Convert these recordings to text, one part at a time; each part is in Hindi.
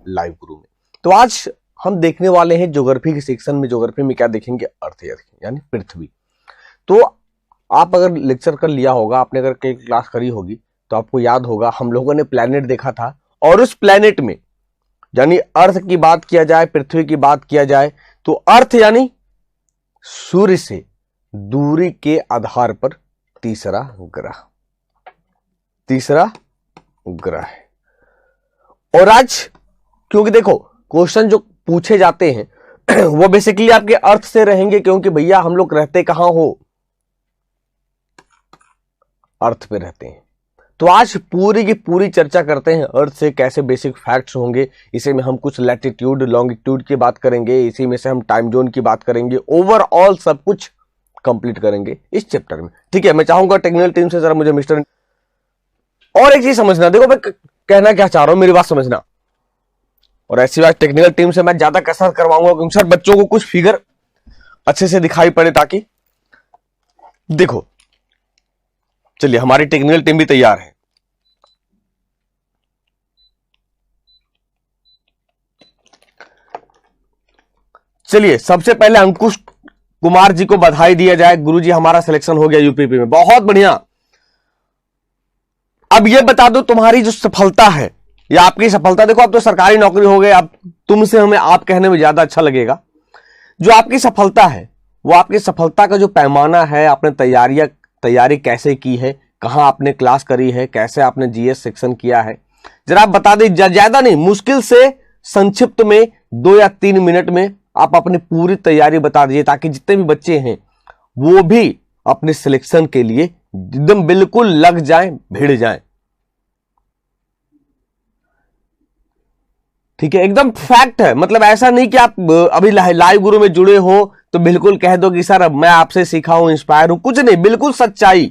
लाइव गुरु में। तो आज हम देखने वाले हैं ज्योग्राफी के सेक्शन में। ज्योग्राफी में क्या देखेंगे? अर्थ यानी पृथ्वी। तो आप अगर लेक्चर कर लिया होगा, आपने अगर कई क्लास करी होगी तो आपको याद होगा हम लोगों ने प्लैनेट देखा था, और उस प्लैनेट में यानी अर्थ की बात किया जाए, पृथ्वी की बात किया जाए, तो अर्थ यानी सूर्य से दूरी के आधार पर तीसरा ग्रह है। और आज क्योंकि देखो क्वेश्चन जो पूछे जाते हैं वो बेसिकली आपके अर्थ से रहेंगे, क्योंकि भैया हम लोग रहते कहां हो? अर्थ पे रहते हैं। तो आज पूरी की पूरी चर्चा करते हैं अर्थ से कैसे बेसिक फैक्ट्स होंगे। इसी में हम कुछ लैटिट्यूड लॉन्गिट्यूड की बात करेंगे, इसी में से हम टाइम जोन की बात करेंगे, ओवरऑल सब कुछ कंप्लीट करेंगे इस चैप्टर में। ठीक है, मैं चाहूंगा टेक्निकल टीम से जरा मुझे मिस्टर और एक चीज समझना। देखो मैं कहना क्या चाह रहा हूं, मेरी बात समझना। और ऐसी बात टेक्निकल टीम से मैं ज्यादा कसरत करवाऊंगा क्योंकि सर बच्चों को कुछ फिगर अच्छे से दिखाई पड़े, ताकि देखो चलिए हमारी टेक्निकल टीम भी तैयार है। चलिए सबसे पहले अंकुश कुमार जी को बधाई दिया जाए। गुरुजी हमारा सिलेक्शन हो गया यूपीपी में, बहुत बढ़िया। अब ये बता दो तुम्हारी जो सफलता है या आपकी सफलता, देखो अब तो सरकारी नौकरी हो गई, अब तुमसे हमें आप कहने में ज्यादा अच्छा लगेगा। जो आपकी सफलता है वो आपकी सफलता का जो पैमाना है, आपने तैयारी कैसे की है, कहां आपने क्लास करी है, कैसे आपने जीएस सेक्शन किया है, जरा आप बता दें। ज्यादा नहीं, मुश्किल से संक्षिप्त में 2 या 3 मिनट में आप अपनी पूरी तैयारी बता दीजिए, ताकि जितने भी बच्चे हैं वो भी अपने सिलेक्शन के लिए एकदम बिल्कुल लग जाएं, भिड़ जाएं। ठीक है, एकदम फैक्ट है। मतलब ऐसा नहीं कि आप अभी लाइव गुरु में जुड़े हो तो बिल्कुल कह दो कि सर मैं आपसे सीखा हूं, इंस्पायर हूं, कुछ नहीं, बिल्कुल सच्चाई,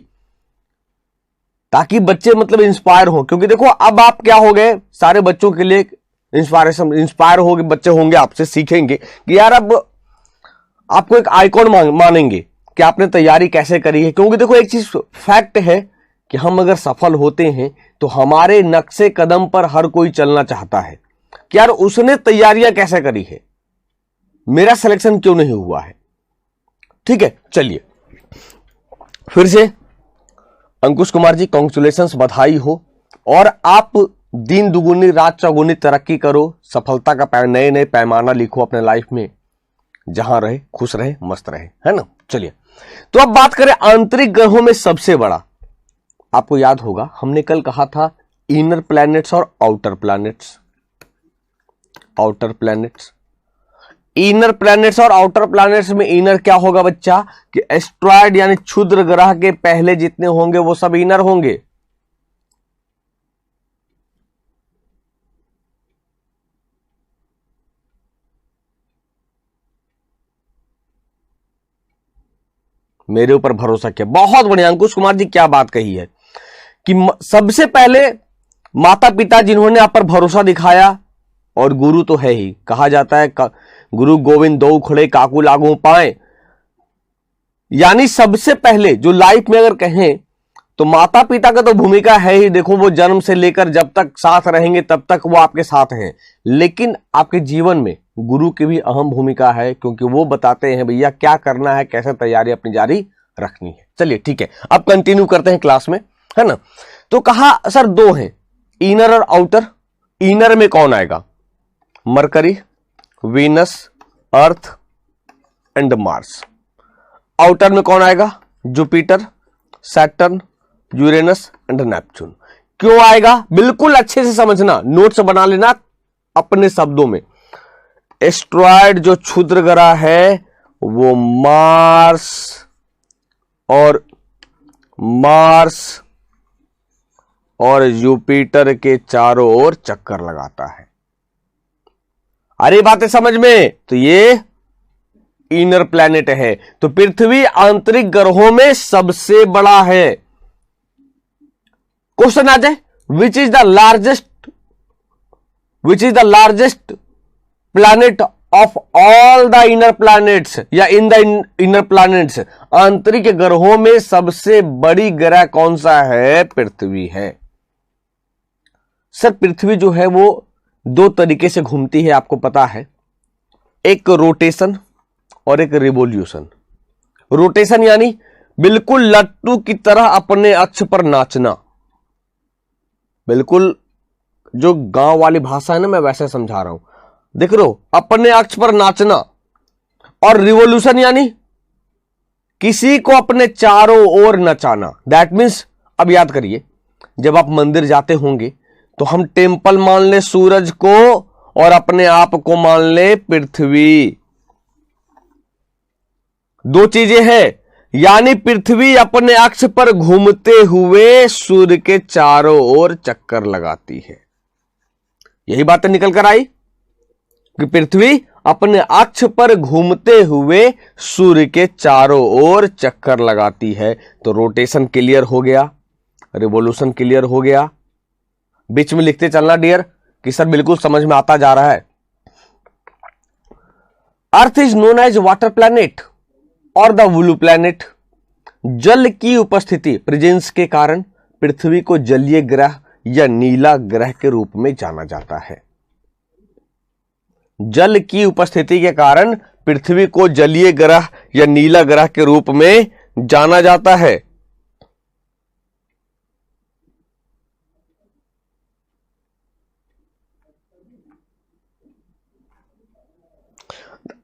ताकि बच्चे मतलब इंस्पायर हो। क्योंकि देखो अब आप क्या हो गए, सारे बच्चों के लिए इंस्पायर हो गए, बच्चे होंगे आपसे सीखेंगे कि यार अब आपको एक आइकॉन मानेंगे कि आपने तैयारी कैसे करी है। क्योंकि देखो एक चीज फैक्ट है कि हम अगर सफल होते हैं तो हमारे नक्शे कदम पर हर कोई चलना चाहता है कि यार उसने तैयारियां कैसे करी है, मेरा सिलेक्शन क्यों नहीं हुआ है। ठीक है, चलिए फिर से अंकुश कुमार जी कांग्रेचुलेशंस, बधाई हो। और आप दिन दुगुनी रात चौगुनी तरक्की करो, सफलता का नए नए पैमाना लिखो अपने लाइफ में, जहां रहे खुश रहे मस्त रहे, है ना। चलिए तो अब बात करें आंतरिक ग्रहों में सबसे बड़ा। आपको याद होगा हमने कल कहा था इनर प्लैनेट्स और आउटर प्लैनेट्स। इनर प्लैनेट्स और आउटर प्लैनेट्स में इनर क्या होगा बच्चा कि एस्ट्रॉयड यानी क्षुद्र ग्रह के पहले जितने होंगे वो सब इनर होंगे। मेरे ऊपर भरोसा किया, बहुत बढ़िया अंकुश कुमार जी, क्या बात कही है कि सबसे पहले माता पिता जिन्होंने आप पर भरोसा दिखाया, और गुरु तो है ही, कहा जाता है गुरु गोविंद दो खड़े काकू लागू पाए। यानी सबसे पहले जो लाइफ में अगर कहें तो माता पिता का तो भूमिका है ही। देखो वो जन्म से लेकर जब तक साथ रहेंगे तब तक वो आपके साथ हैं, लेकिन आपके जीवन में गुरु की भी अहम भूमिका है, क्योंकि वो बताते हैं भैया क्या करना है, कैसे तैयारी अपनी जारी रखनी है। चलिए ठीक है, अब कंटिन्यू करते हैं क्लास में, है ना। तो कहा सर 2 हैं, इनर और आउटर। इनर में कौन आएगा? Mercury, Venus, earth and Mars. Outer में कौन आएगा? Jupiter, Saturn, Uranus and Neptune. क्यों आएगा? बिल्कुल अच्छे से समझना, नोट्स बना लेना अपने शब्दों में। एस्ट्रॉयड जो क्षुद्र ग्रह है वो मार्स और जुपिटर के चारों ओर चक्कर लगाता है। अरे बातें समझ में? तो ये इनर प्लैनेट है। तो पृथ्वी आंतरिक ग्रहों में सबसे बड़ा है। क्वेश्चन आ जाए, which is the largest planet of all the inner planets, या इन द इनर प्लैनेट्स। आंतरिक ग्रहों में सबसे बड़ी ग्रह कौन सा है? पृथ्वी है। सर पृथ्वी जो है वो दो तरीके से घूमती है, आपको पता है, एक रोटेशन और एक रिवॉल्यूशन। रोटेशन यानी बिल्कुल लट्टू की तरह अपने अक्ष पर नाचना, बिल्कुल जो गांव वाली भाषा है ना, मैं वैसे समझा रहा हूं, देख रहे हो, अपने अक्ष पर नाचना। और रिवॉल्यूशन यानी किसी को अपने चारों ओर नचाना। दैट मीन्स, अब याद करिए, जब आप मंदिर जाते होंगे तो हम टेम्पल मान ले सूरज को और अपने आप को मान ले पृथ्वी। दो चीजें हैं, यानी पृथ्वी अपने अक्ष पर घूमते हुए सूर्य के चारों ओर चक्कर लगाती है। यही बातें निकल कर आई कि पृथ्वी अपने अक्ष पर घूमते हुए सूर्य के चारों ओर चक्कर लगाती है। तो रोटेशन क्लियर हो गया, रिवॉल्यूशन क्लियर हो गया। बीच में लिखते चलना डियर कि सर बिल्कुल समझ में आता जा रहा है। Earth is known as water planet और द ब्लू प्लैनेट। जल की उपस्थिति, प्रेजेंस के कारण पृथ्वी को जलीय ग्रह या नीला ग्रह के रूप में जाना जाता है। जल की उपस्थिति के कारण पृथ्वी को जलीय ग्रह या नीला ग्रह के रूप में जाना जाता है।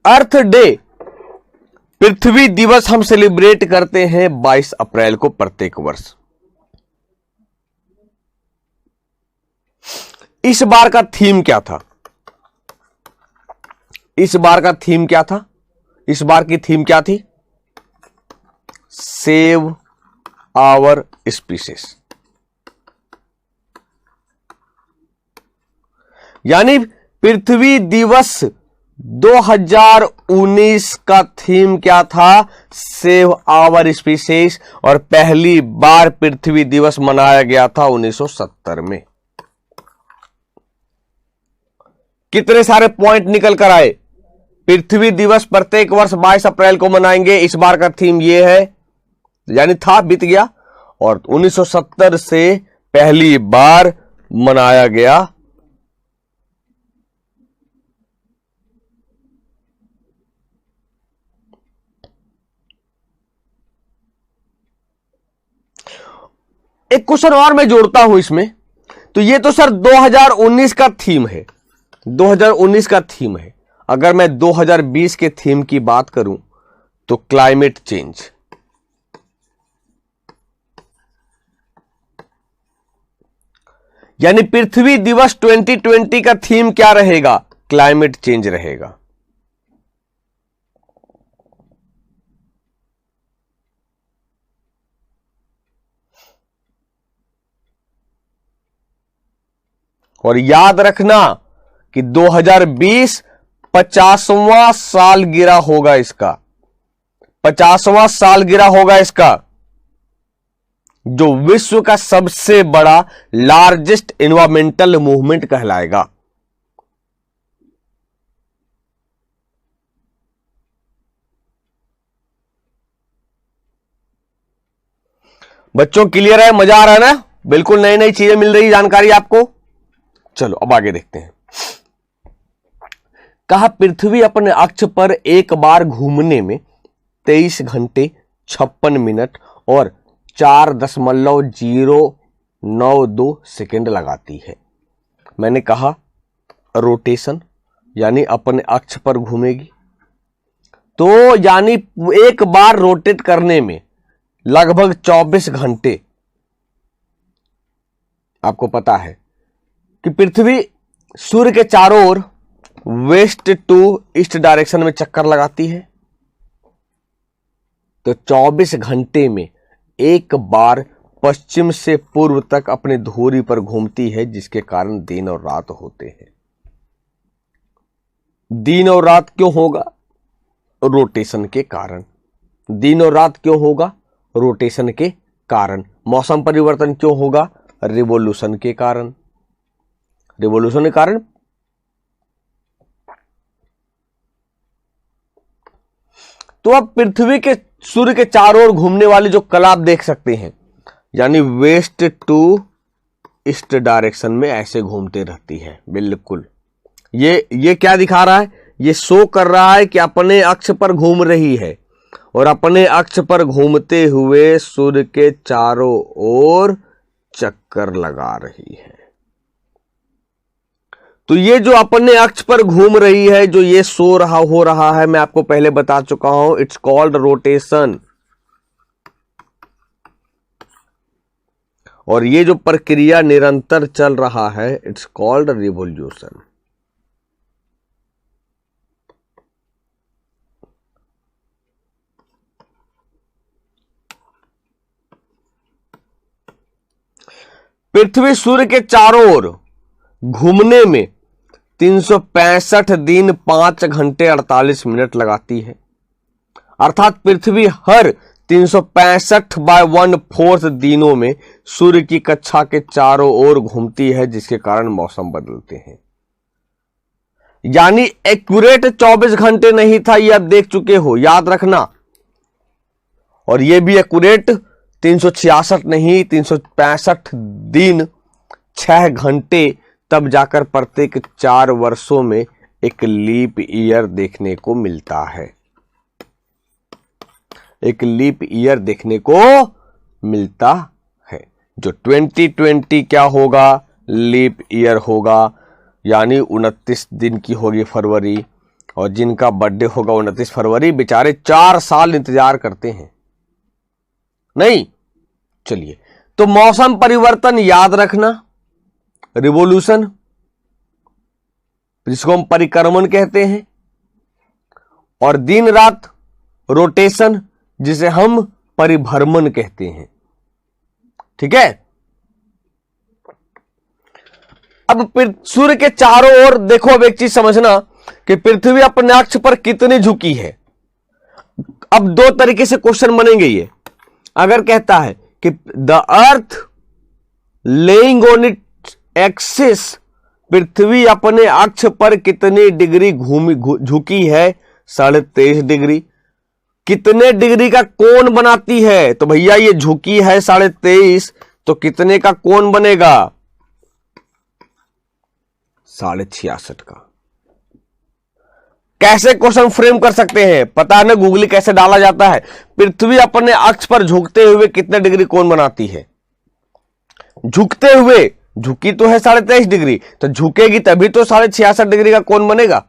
अर्थ डे, पृथ्वी दिवस हम सेलिब्रेट करते हैं 22 अप्रैल को प्रत्येक वर्ष। इस बार का थीम क्या था? इस बार का थीम क्या था? इस बार की थीम क्या थी? Save our species. यानी पृथ्वी दिवस 2019 का थीम क्या था? Save our species. और पहली बार पृथ्वी दिवस मनाया गया था 1970 में। कितने सारे पॉइंट निकल कर आए। पृथ्वी दिवस प्रत्येक वर्ष 22 अप्रैल को मनाएंगे, इस बार का थीम यह है, यानी था, बीत गया। और 1970 से पहली बार मनाया गया। एक क्वेश्चन और मैं जोड़ता हूं इसमें। तो ये तो सर 2019 का थीम है, 2019 का थीम है। अगर मैं 2020 के थीम की बात करूं तो क्लाइमेट चेंज। यानी पृथ्वी दिवस 2020 का थीम क्या रहेगा? क्लाइमेट चेंज रहेगा। और याद रखना कि 2020 50वां सालगिरह होगा इसका, 50वां सालगिरह होगा इसका, जो विश्व का सबसे बड़ा लार्जेस्ट एनवायरमेंटल मूवमेंट कहलाएगा। बच्चों क्लियर है? मजा आ रहा है ना? बिल्कुल नई नई चीजें मिल रही, जानकारी आपको। चलो अब आगे देखते हैं। कहा पृथ्वी अपने अक्ष पर एक बार घूमने में 23 घंटे 56 मिनट और 4.092 सेकेंड लगाती है। मैंने कहा रोटेशन यानी अपने अक्ष पर घूमेगी, तो यानी एक बार रोटेट करने में लगभग 24 घंटे। आपको पता है कि पृथ्वी सूर्य के चारों ओर वेस्ट टू ईस्ट डायरेक्शन में चक्कर लगाती है। तो 24 घंटे में एक बार पश्चिम से पूर्व तक अपनी धुरी पर घूमती है, जिसके कारण दिन और रात होते हैं। दिन और रात क्यों होगा? रोटेशन के कारण। दिन और रात क्यों होगा? रोटेशन के कारण। मौसम परिवर्तन क्यों होगा? रिवॉल्यूशन के कारण। रिवॉल्यूशन के कारण। तो अब पृथ्वी के सूर्य के चारों ओर घूमने वाली जो कला आप देख सकते हैं, यानी वेस्ट टू ईस्ट डायरेक्शन में ऐसे घूमते रहती है। बिल्कुल ये क्या दिखा रहा है, ये शो कर रहा है कि अपने अक्ष पर घूम रही है और अपने अक्ष पर घूमते हुए सूर्य के चारों ओर चक्कर लगा रही है। तो ये जो अपने अक्ष पर घूम रही है, जो ये हो रहा है, मैं आपको पहले बता चुका हूं, इट्स कॉल्ड रोटेशन। और ये जो प्रक्रिया निरंतर चल रहा है, इट्स कॉल्ड रिवॉल्यूशन। पृथ्वी सूर्य के चारों ओर घूमने में 365 दिन 5 घंटे 48 मिनट लगाती है। अर्थात पृथ्वी हर 365/1/4 दिनों में सूर्य की कक्षा के चारों ओर घूमती है, जिसके कारण मौसम बदलते हैं। यानी एक्यूरेट 24 घंटे नहीं था, ये आप देख चुके हो, याद रखना। और ये भी एक्यूरेट 366 नहीं, 365 दिन 6 घंटे, तब जाकर प्रत्येक 4 वर्षों में एक लीप ईयर देखने को मिलता है। एक लीप ईयर देखने को मिलता है। जो 2020 क्या होगा, लीप ईयर होगा, यानी 29 दिन की होगी फरवरी, और जिनका बर्थडे होगा 29 फरवरी, बेचारे 4 साल इंतजार करते हैं। नहीं, चलिए, तो मौसम परिवर्तन याद रखना, रिवोल्यूशन जिसको हम परिक्रमण कहते हैं, और दिन रात रोटेशन जिसे हम परिभ्रमण कहते हैं। ठीक है। अब सूर्य के चारों ओर देखो, अब एक चीज समझना कि पृथ्वी अपने अक्ष पर कितनी झुकी है। अब 2 तरीके से क्वेश्चन बनेंगे ये। अगर कहता है कि the earth laying on it axis, पृथ्वी अपने अक्ष पर कितनी डिग्री झुकी है, 23.5 डिग्री। कितने डिग्री का कोण बनाती है, तो भैया ये झुकी है 23.5, तो कितने का कोण बनेगा, 66.5 का। कैसे क्वेश्चन फ्रेम कर सकते हैं, पता है ना, गूगली कैसे डाला जाता है। पृथ्वी अपने अक्ष पर झुकते हुए कितने डिग्री कोण बनाती है, झुकते हुए, झुकी तो है 23.5 डिग्री, तो झुकेगी तभी तो 66.5 डिग्री का कोण बनेगा।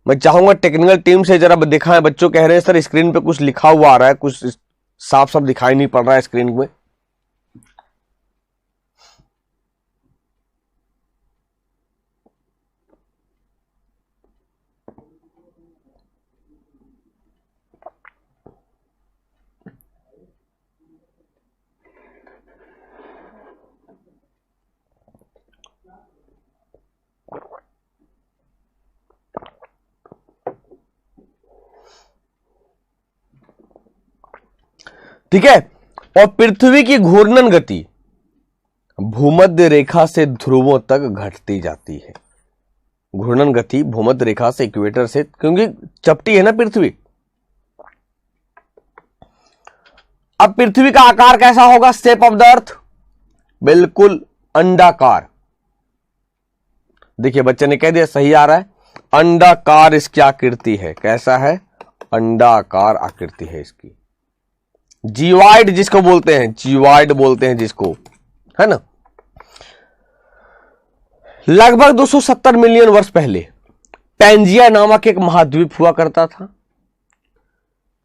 मैं चाहूंगा टेक्निकल टीम से जरा दिखाएं। बच्चों कह रहे हैं सर स्क्रीन पे कुछ लिखा हुआ आ रहा है, कुछ साफ साफ दिखाई नहीं पड़ रहा है स्क्रीन में। ठीक है। और पृथ्वी की घूर्णन गति भूमध्य रेखा से ध्रुवों तक घटती जाती है। घूर्णन गति भूमध्य रेखा से, इक्वेटर से, क्योंकि चपटी है ना पृथ्वी। अब पृथ्वी का आकार कैसा होगा, शेप ऑफ द अर्थ, बिल्कुल अंडाकार। देखिए बच्चे ने कह दिया, सही आ रहा है, अंडाकार इसकी आकृति है। कैसा है, अंडाकार आकृति है इसकी। जीवाइड जिसको बोलते हैं, जीवाइड बोलते हैं जिसको, है ना। लगभग 270 मिलियन वर्ष पहले पैंजिया नामक एक महाद्वीप हुआ करता था।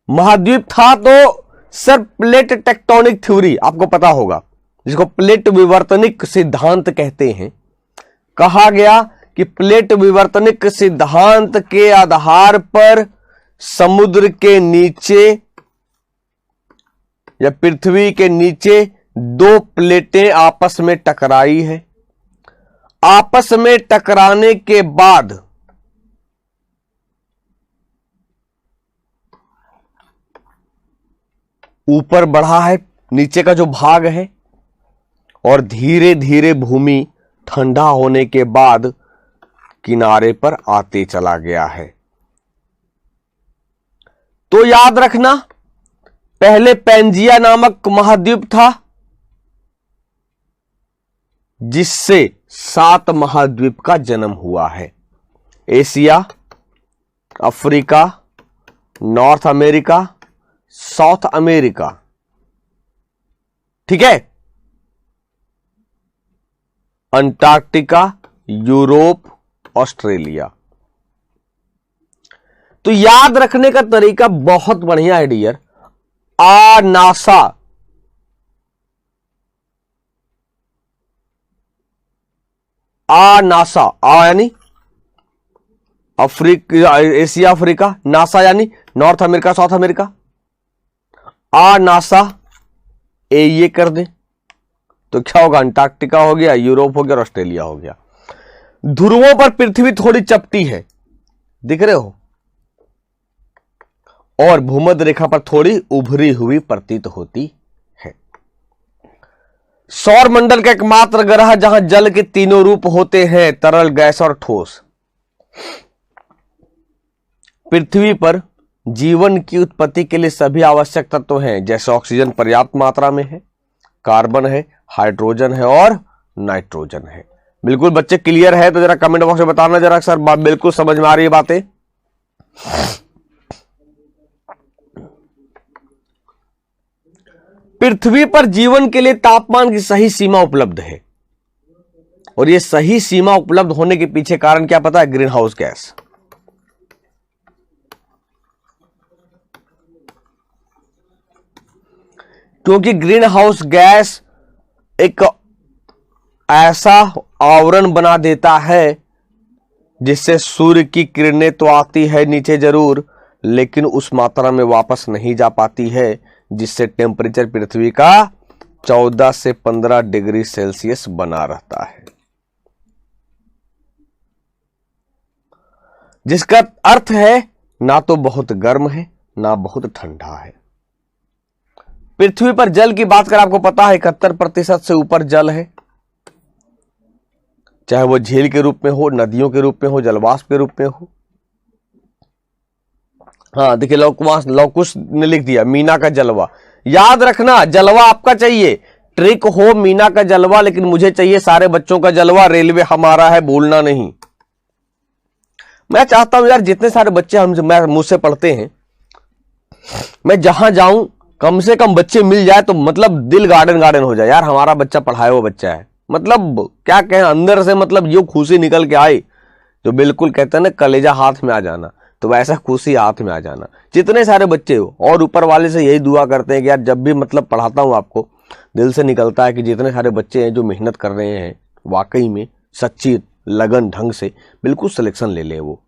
महाद्वीप था तो सर प्लेट टेक्टोनिक थ्योरी आपको पता होगा, जिसको प्लेट विवर्तनिक सिद्धांत कहते हैं। कहा गया कि प्लेट विवर्तनिक सिद्धांत के आधार पर समुद्र के नीचे या पृथ्वी के नीचे 2 प्लेटें आपस में टकराई है। आपस में टकराने के बाद ऊपर बढ़ा है नीचे का जो भाग है, और धीरे धीरे भूमि ठंडा होने के बाद किनारे पर आते चला गया है। तो याद रखना, पहले पैंजिया नामक महाद्वीप था, जिससे 7 महाद्वीप का जन्म हुआ है। Asia, Africa, north America, south America. ठीक है, अंटार्कटिका, यूरोप, ऑस्ट्रेलिया। तो याद रखने का तरीका बहुत बढ़िया है डियर। नासा, नासा, यानी अफ्रीका, एशिया, अफ्रीका, नासा यानी north America, south America. NASA, ये कर दें तो क्या होगा, अंटार्कटिका हो गया, यूरोप हो गया और ऑस्ट्रेलिया हो गया। ध्रुवों पर पृथ्वी थोड़ी चपटी है, दिख रहे हो, और भूमध्य रेखा पर थोड़ी उभरी हुई प्रतीत होती है। सौर मंडल का एकमात्र ग्रह जहां जल के तीनों रूप होते हैं, तरल, गैस और ठोस। पृथ्वी पर जीवन की उत्पत्ति के लिए सभी आवश्यक तत्व हैं, जैसे ऑक्सीजन पर्याप्त मात्रा में है, कार्बन है, हाइड्रोजन है और नाइट्रोजन है। बिल्कुल बच्चे क्लियर है तो जरा कमेंट बॉक्स में बताना जरा सर बिल्कुल समझ में आ रही है बातें। पृथ्वी पर जीवन के लिए तापमान की सही सीमा उपलब्ध है, और यह सही सीमा उपलब्ध होने के पीछे कारण क्या पता है, ग्रीन हाउस गैस। क्योंकि ग्रीन हाउस गैस एक ऐसा आवरण बना देता है जिससे सूर्य की किरणें तो आती है नीचे जरूर, लेकिन उस मात्रा में वापस नहीं जा पाती है, जिससे टेम्परेचर पृथ्वी का 14 से 15 डिग्री सेल्सियस बना रहता है। जिसका अर्थ है ना तो बहुत गर्म है ना बहुत ठंडा है। पृथ्वी पर जल की बात करें, आपको पता है 71% से ऊपर जल है, चाहे वो झील के रूप में हो, नदियों के रूप में हो, जलवाष्प के रूप में हो। हाँ देखिए, लौकुश ने लिख दिया मीना का जलवा। याद रखना, जलवा आपका चाहिए, ट्रिक हो मीना का जलवा, लेकिन मुझे चाहिए सारे बच्चों का जलवा। रेलवे हमारा है, भूलना नहीं। मैं चाहता हूं यार जितने सारे बच्चे हम मुझसे पढ़ते हैं, मैं जहां जाऊं कम से कम बच्चे मिल जाए तो मतलब दिल गार्डन गार्डन हो जाए, यार हमारा बच्चा पढ़ाया हुआ बच्चा है। मतलब क्या कहें, अंदर से मतलब यो खुशी निकल के आई, जो बिल्कुल कहते हैं ना कलेजा हाथ में आ जाना, तो वैसा खुशी हाथ में आ जाना। जितने सारे बच्चे हो, और ऊपर वाले से यही दुआ करते हैं कि यार जब भी मतलब पढ़ाता हूं आपको, दिल से निकलता है कि जितने सारे बच्चे हैं जो मेहनत कर रहे हैं, वाकई में सच्ची लगन ढंग से बिल्कुल सिलेक्शन ले ले वो।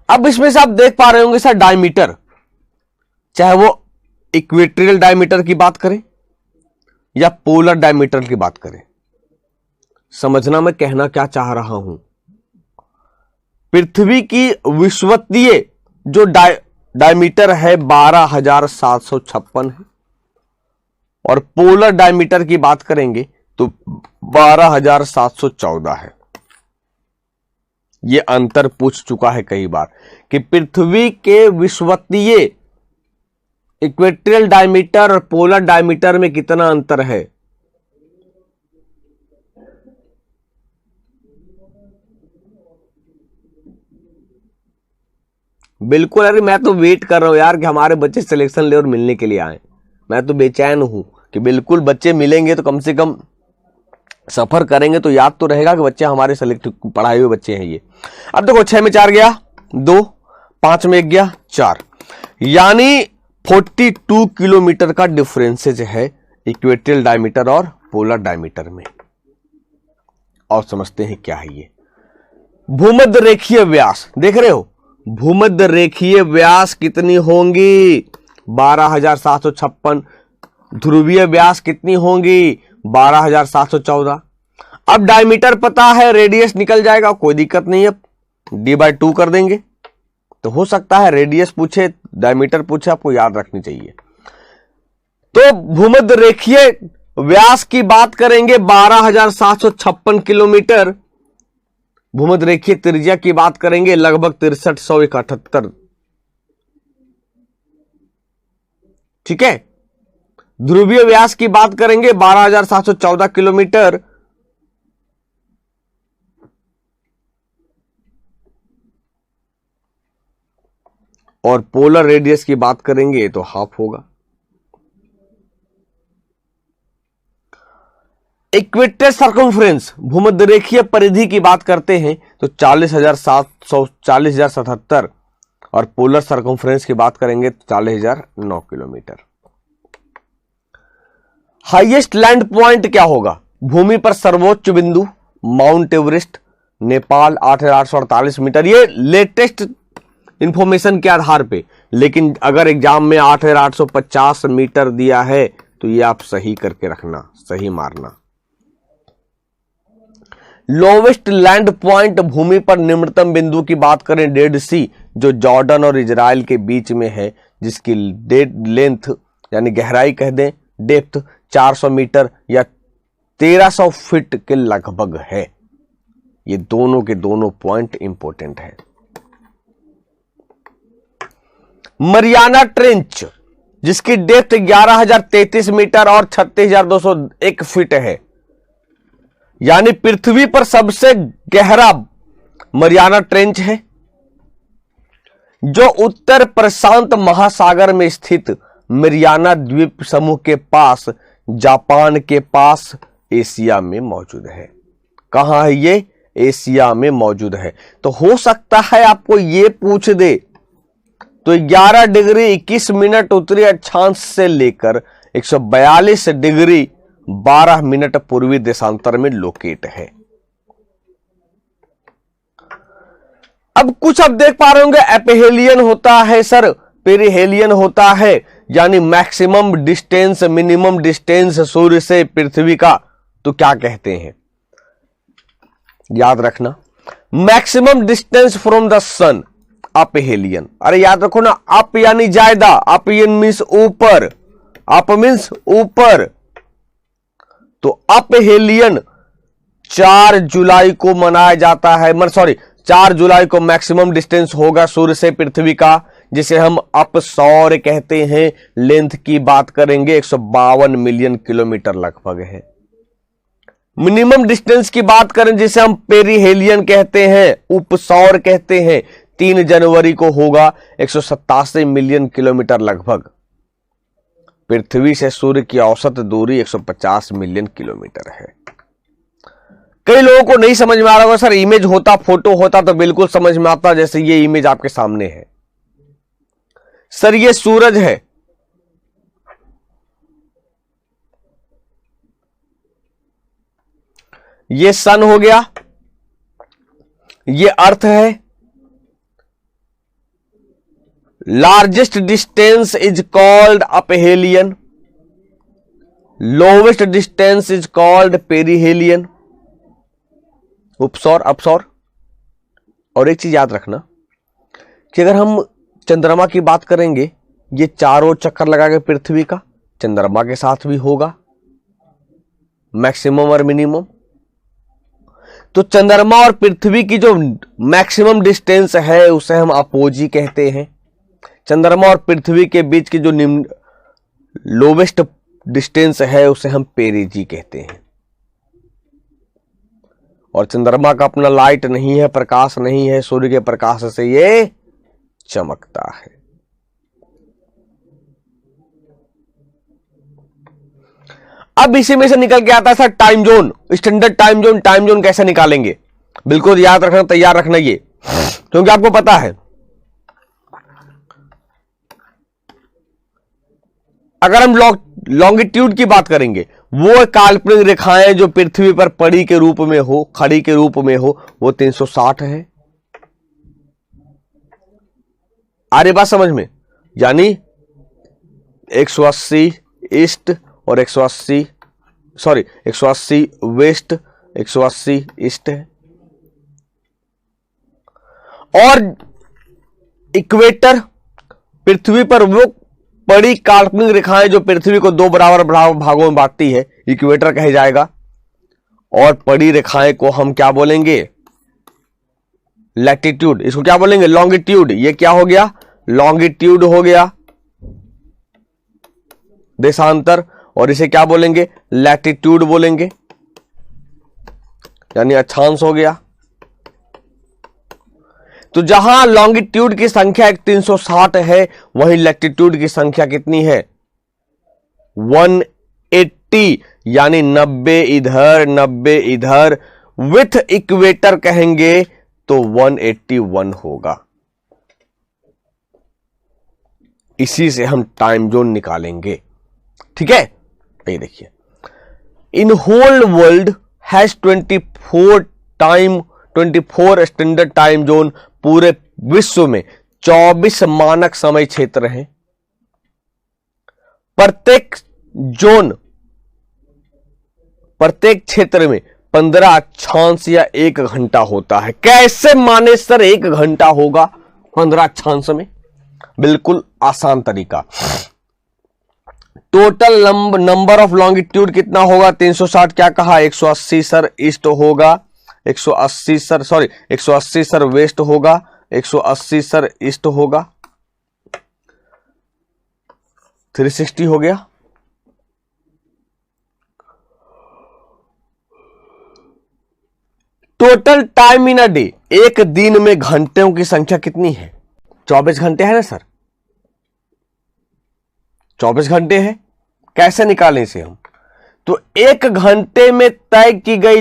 अब इसमें से आप देख पा रहे होंगे सर डायमीटर, चाहे वो इक्वेटोरियल डायमीटर की बात करें या पोलर डायमीटर की बात करें, समझना मैं कहना क्या चाह रहा हूं। पृथ्वी की विषुवतीय जो डायमीटर है 12,756 है, और पोलर डायमीटर की बात करेंगे तो 12,714 है। यह अंतर पूछ चुका है कई बार कि पृथ्वी के विषुवतीय इक्वेटोरियल डायमीटर और पोलर डायमीटर में कितना अंतर है। बिल्कुल, अरे मैं तो वेट कर रहा हूं यार कि हमारे बच्चे सिलेक्शन ले और मिलने के लिए आए। मैं तो बेचैन हूं कि बिल्कुल बच्चे मिलेंगे तो कम से कम सफर करेंगे तो याद तो रहेगा कि बच्चे हमारे सेलेक्ट पढ़ाए हुए बच्चे हैं ये। अब देखो 6 में 4 गया 2, 5 में 1 गया 4, यानी 42 किलोमीटर का डिफरेंसेज है इक्वेटोरियल डायमीटर और पोलर डायमीटर में। और समझते हैं क्या है ये। भूमध्य रेखीय व्यास देख रहे हो, भूमध्य रेखीय व्यास कितनी होंगी 12,756, ध्रुवीय व्यास कितनी होंगी 12,714। अब डायमीटर पता है, रेडियस निकल जाएगा, कोई दिक्कत नहीं है, d/2 कर देंगे तो हो सकता है रेडियस पूछे डायमीटर पूछे, आपको याद रखनी चाहिए। तो भूमध्य रेखीय व्यास की बात करेंगे 12,756 किलोमीटर, भूमध्य रेखीय त्रिज्या की बात करेंगे लगभग 6378 ठीक है। ध्रुवीय व्यास की बात करेंगे 12,714 किलोमीटर। और पोलर रेडियस की बात करेंगे तो हाफ होगा। इक्वेटर सर्कम्फ्रेंस, भूमध्यरेखीय परिधि की बात करते हैं तो 40,777 और पोलर सर्कम्फ्रेंस की बात करेंगे तो 40,009 किलोमीटर। हाईएस्ट लैंड पॉइंट क्या होगा? भूमि पर सर्वोच्च बिंदु माउंट एवरेस्ट, नेपाल 8,848 मीटर। ये लेटेस्ट इंफॉर्मेशन के आधार पे, लेकिन अगर एग्जाम में 8,850 मीटर दिया है तो ये आप सही करके रखना, सही मारना। लोवेस्ट लैंड पॉइंट, भूमि पर निम्नतम बिंदु की बात करें डेड सी, जो जॉर्डन और इजराइल के बीच में है, जिसकी लेंथ यानी गहराई कह दें, डेप्थ 400 मीटर या 1300 फीट के लगभग है। ये दोनों के दोनों पॉइंट इंपॉर्टेंट है। मरियाना ट्रेंच, जिसकी डेप्थ 11,033 मीटर और 36,201 फीट है, यानी पृथ्वी पर सबसे गहरा मरियाना ट्रेंच है, जो उत्तर प्रशांत महासागर में स्थित मरियाना द्वीप समूह के पास, जापान के पास, एशिया में मौजूद है। कहां है ये? एशिया में मौजूद है। तो हो सकता है आपको ये पूछ दे तो 11 डिग्री 21 मिनट उत्तरी अक्षांश से लेकर 142 डिग्री 12 मिनट पूर्वी देशांतर में लोकेट है। अब कुछ आप देख पा रहे होंगे, एपिहेलियन होता है सर, पेरिहेलियन होता है, यानी मैक्सिमम डिस्टेंस, मिनिमम डिस्टेंस सूर्य से पृथ्वी का, तो क्या कहते हैं? याद रखना, मैक्सिमम डिस्टेंस फ्रॉम द सन, अपेहेलियन। अरे याद रखो ना, अप यानी ज्यादा, अप मीन्स ऊपर, अप मीन्स ऊपर, तो अपेहेलियन 4 जुलाई को मनाया जाता है। 4 जुलाई को मैक्सिमम डिस्टेंस होगा सूर्य से पृथ्वी का, जिसे हम अप सौर कहते हैं। लेंथ की बात करेंगे 152 मिलियन किलोमीटर लगभग है। मिनिमम डिस्टेंस की बात करें जिसे हम पेरिहेलियन कहते हैं, उपसौर कहते हैं, 3 जनवरी को होगा 187 मिलियन किलोमीटर लगभग। पृथ्वी से सूर्य की औसत दूरी 150 मिलियन किलोमीटर है। कई लोगों को नहीं समझ में आ रहा होगा, सर इमेज होता, फोटो होता तो बिल्कुल समझ में आता, जैसे ये इमेज आपके सामने है। सर ये सूरज है, ये सन हो गया, ये अर्थ है। Largest distance is called aphelion, lowest distance is called perihelion, उपसौर, अपसौर। और एक चीज याद रखना कि अगर हम चंद्रमा की बात करेंगे, ये चारों चक्कर लगा के पृथ्वी का, चंद्रमा के साथ भी होगा मैक्सिमम और मिनिमम। तो चंद्रमा और पृथ्वी की जो मैक्सिमम डिस्टेंस है उसे हम अपोजी कहते हैं। चंद्रमा और पृथ्वी के बीच की जो लोवेस्ट डिस्टेंस है उसे हम पेरिजी कहते हैं। और चंद्रमा का अपना लाइट नहीं है, प्रकाश नहीं है, सूर्य के प्रकाश से ये चमकता है। अब इसी में से निकल के आता है sir time zone, standard time zone. Time zone कैसे निकालेंगे? बिल्कुल याद रखना, तैयार रखना ये, क्योंकि आपको पता है अगर हम लॉन्गिट्यूड की बात करेंगे, वो काल्पनिक रेखाएं जो पृथ्वी पर पड़ी के रूप में हो, खड़ी के रूप में हो, वो 360 है। आ रही बात समझ में? यानी 180 ईस्ट और 180 वेस्ट, 180 ईस्ट है। और इक्वेटर, पृथ्वी पर वो बड़ी काल्पनिक रेखाएं जो पृथ्वी को 2 बराबर भागों में बांटती है, इक्वेटर कहा जाएगा। और बड़ी रेखाएं को हम क्या बोलेंगे? लैटिट्यूड। इसको क्या बोलेंगे? लॉन्गिट्यूड। ये क्या हो गया? लॉन्गिट्यूड हो गया। देशांतर, और इसे क्या बोलेंगे, लैटिट्यूड बोलेंगे, यानी अक्षांश हो गया। तो जहां लॉन्गिट्यूड की संख्या 360 है, वहीं लैटिट्यूड की संख्या कितनी है, 180, यानी 90 इधर 90 इधर। विथ इक्वेटर कहेंगे तो 181 होगा। इसी से हम टाइम जोन निकालेंगे, ठीक है। ये देखिए, in whole world has 24 standard time zone. पूरे विश्व में 24 मानक समय क्षेत्र हैं। प्रत्येक जोन, प्रत्येक क्षेत्र में 15 अक्षांश या 1 घंटा होता है। कैसे माने सर 1 घंटा होगा 15 अक्षांश में? बिल्कुल आसान तरीका। टोटल नंबर ऑफ लॉन्गिट्यूड कितना होगा, 360 क्या कहा, 180 सर ईस्ट होगा, 180 सर सॉरी 180 सर वेस्ट होगा, 180 सर ईस्ट होगा, 360 हो गया। Total time in a day, एक दिन में घंटों की संख्या कितनी है, 24 घंटे है ना सर, 24 घंटे है। कैसे निकालें इसे हम, तो 1 घंटे में तय की गई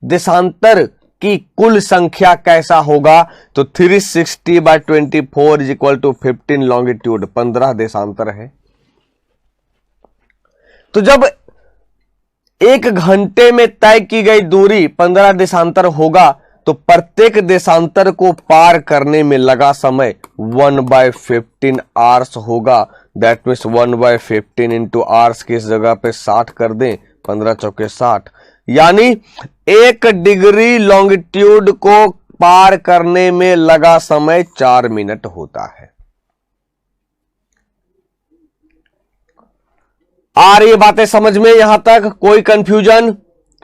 देशांतर की कुल संख्या कैसा होगा, तो 360/24 इज इक्वल टू 15 लॉन्गिट्यूड, 15 देशांतर है। तो जब 1 घंटे में तय की गई दूरी 15 देशांतर होगा, तो प्रत्येक देशांतर को पार करने में लगा समय 1/15 आवर्स होगा। दैट मीन्स 1/15 इंटू आवर्स की इस जगह पे 60 कर दें, 15 चौके 60, यानी 1 डिग्री लॉन्गिट्यूड को पार करने में लगा समय 4 मिनट होता है। आ रही बातें समझ में यहां तक, कोई कंफ्यूजन?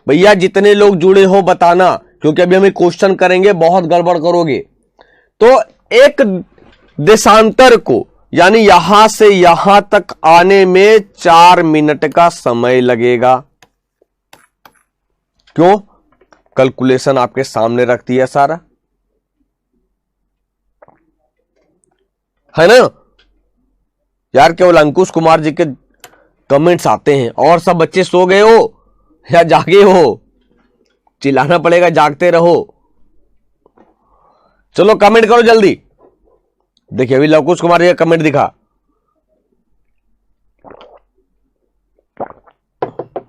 भैया जितने लोग जुड़े हो बताना, क्योंकि अभी हम क्वेश्चन करेंगे, बहुत गड़बड़ करोगे। तो एक देशांतर को, यानी यहां से यहां तक आने में 4 मिनट का समय लगेगा। क्यों? कैलकुलेशन आपके सामने रख दिया सारा, है ना यार। केवल अंकुश कुमार जी के कमेंट्स आते हैं, और सब बच्चे सो गए हो या जागे हो? चिल्लाना पड़ेगा, जागते रहो। चलो कमेंट करो जल्दी। देखिए अभी अंकुश कुमार जी का कमेंट दिखा,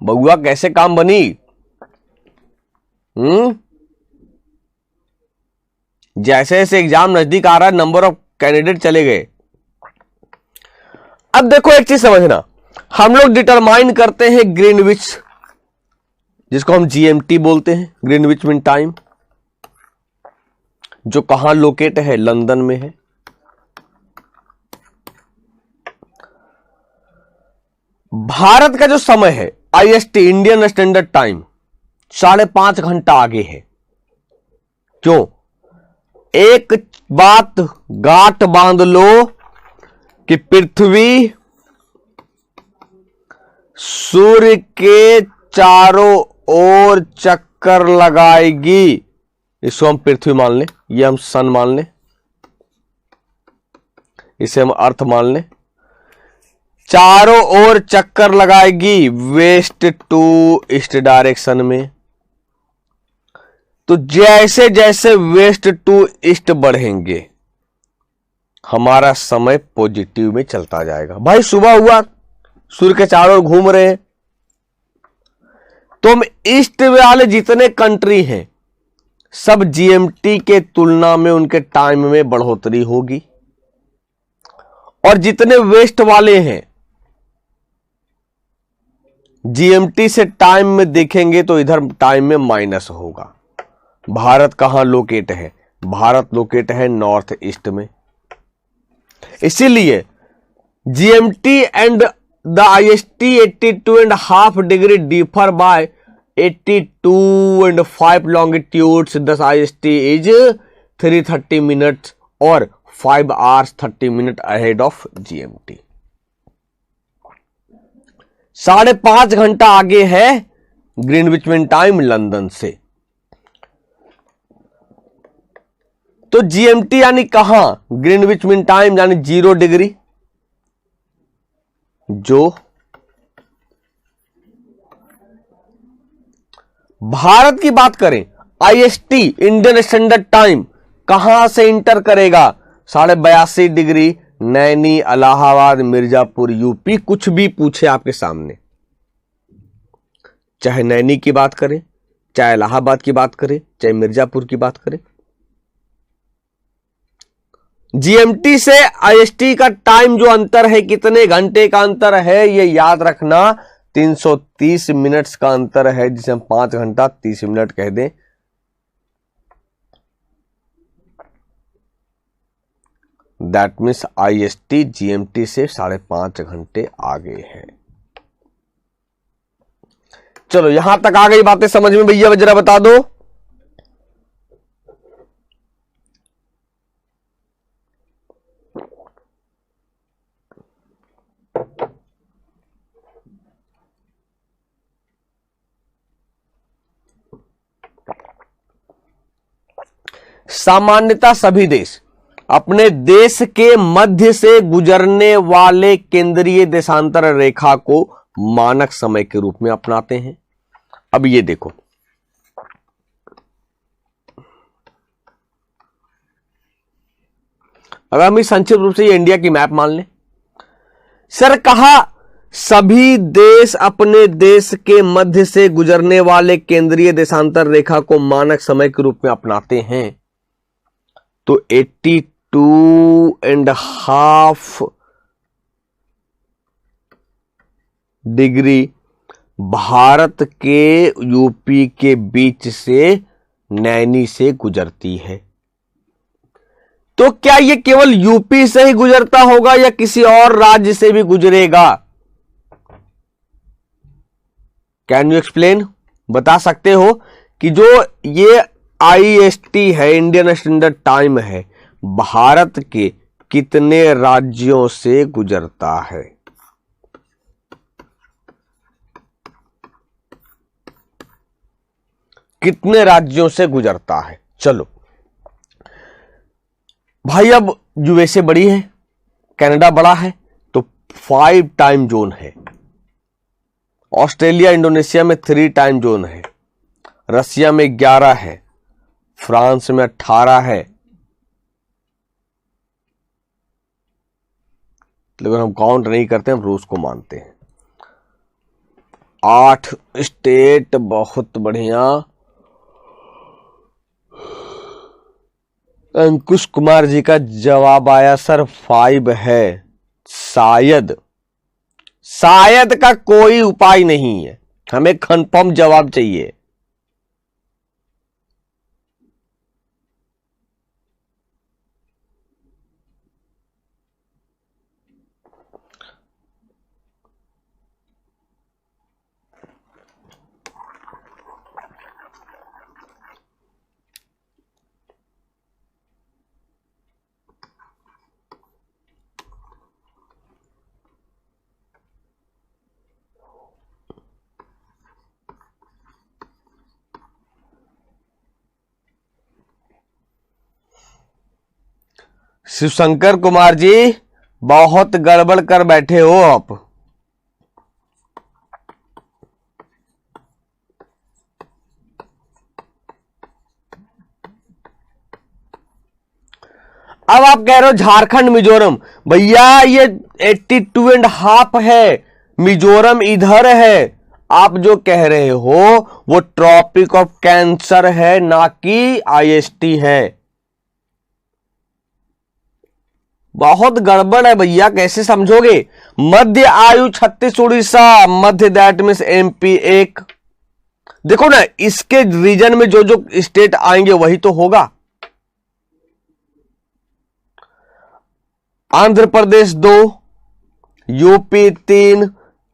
बउआ कैसे काम बनी? जैसे जैसे एग्जाम नजदीक आ रहा है, नंबर ऑफ कैंडिडेट चले गए। अब देखो एक चीज समझना, हम लोग डिटरमाइन करते हैं ग्रीनविच, जिसको हम जीएमटी बोलते हैं, ग्रीनविच मीन टाइम, जो कहां लोकेट है, लंदन में है। भारत का जो समय है आईएसटी, इंडियन स्टैंडर्ड टाइम, 5.5 घंटा आगे है। क्यों? एक बात गांठ बांध लो कि पृथ्वी सूर्य के चारों ओर चक्कर लगाएगी। इसको हम पृथ्वी मान लें, ये हम सन मान लें, इसे हम अर्थ मान लें। चारों ओर चक्कर लगाएगी वेस्ट टू ईस्ट डायरेक्शन में। तो जैसे जैसे वेस्ट टू ईस्ट बढ़ेंगे, हमारा समय पॉजिटिव में चलता जाएगा। भाई सुबह हुआ, सूर्य के चारों ओर घूम रहे हैं, तो हम ईस्ट वाले जितने कंट्री हैं, सब जीएमटी के तुलना में उनके टाइम में बढ़ोतरी होगी, और जितने वेस्ट वाले हैं जीएमटी से टाइम में देखेंगे तो इधर टाइम में माइनस होगा। भारत कहां लोकेट है? भारत लोकेट है नॉर्थ ईस्ट में। इसीलिए GMT and the IST 82.5 degree differ by 82.5 longitudes. दस आईएसटी इज 330 मिनट और 5 hours 30 minutes ahead of GMT. 5.5 घंटा आगे है ग्रीनविच मीन टाइम लंदन से। तो जीएमटी यानी कहां, ग्रीनविच मीन टाइम यानी 0 डिग्री, जो भारत की बात करें आईएसटी इंडियन स्टैंडर्ड टाइम कहां से इंटर करेगा, 82.5 डिग्री, नैनी, इलाहाबाद, मिर्जापुर, यूपी। कुछ भी पूछे आपके सामने, चाहे नैनी की बात करें, चाहे इलाहाबाद की बात करें, चाहे मिर्जापुर की बात करें, जीएमटी से आईएसटी का टाइम जो अंतर है, कितने घंटे का अंतर है, ये याद रखना, 330 मिनट्स का अंतर है, जिसे हम 5 घंटा 30 मिनट कह दें। दैट मीन्स आईएसटी जीएमटी से 5.5 घंटे आगे है। चलो यहां तक आ गई बातें समझ में भैया, जरा बता दो। सामान्यतः सभी देश अपने देश के मध्य से गुजरने वाले केंद्रीय देशांतर रेखा को मानक समय के रूप में अपनाते हैं। अब ये देखो, अगर हम इस संक्षिप्त रूप से ये इंडिया की मैप मान लें, सर कहा सभी देश अपने देश के मध्य से गुजरने वाले केंद्रीय देशांतर रेखा को मानक समय के रूप में अपनाते हैं, तो 82.5 डिग्री भारत के यूपी के बीच से नैनी से गुजरती है। तो क्या ये केवल यूपी से ही गुजरता होगा या किसी और राज्य से भी गुजरेगा? Can you explain? बता सकते हो कि जो ये आईएसटी है, इंडियन स्टैंडर्ड टाइम है, भारत के कितने राज्यों से गुजरता है? कितने राज्यों से गुजरता है? चलो भाई, अब यूएसए बड़ी है, कनाडा बड़ा है, तो 5 टाइम जोन है। ऑस्ट्रेलिया इंडोनेशिया में 3 टाइम जोन है। रसिया में 11 है, फ्रांस में 18 है। लेकिन हम काउंट नहीं करते, हम रूस को मानते हैं। 8 स्टेट, बहुत बढ़िया। अंकुश कुमार जी का जवाब आया सर 5 है। शायद का कोई उपाय नहीं है, हमें कंफर्म जवाब चाहिए। शिवशंकर कुमार जी, बहुत गड़बड़ कर बैठे हो आप। अब आप कह रहे हो झारखंड मिजोरम, भैया ये 82.5 है, मिजोरम इधर है। आप जो कह रहे हो वो ट्रॉपिक ऑफ कैंसर है, ना कि आईएसटी है। बहुत गड़बड़ है भैया, कैसे समझोगे? मध्य आयु 36 उड़ीसा, मध्य दैट मीन्स एमपी 1। देखो ना, इसके रीजन में जो जो स्टेट आएंगे वही तो होगा। आंध्र प्रदेश 2, यूपी 3,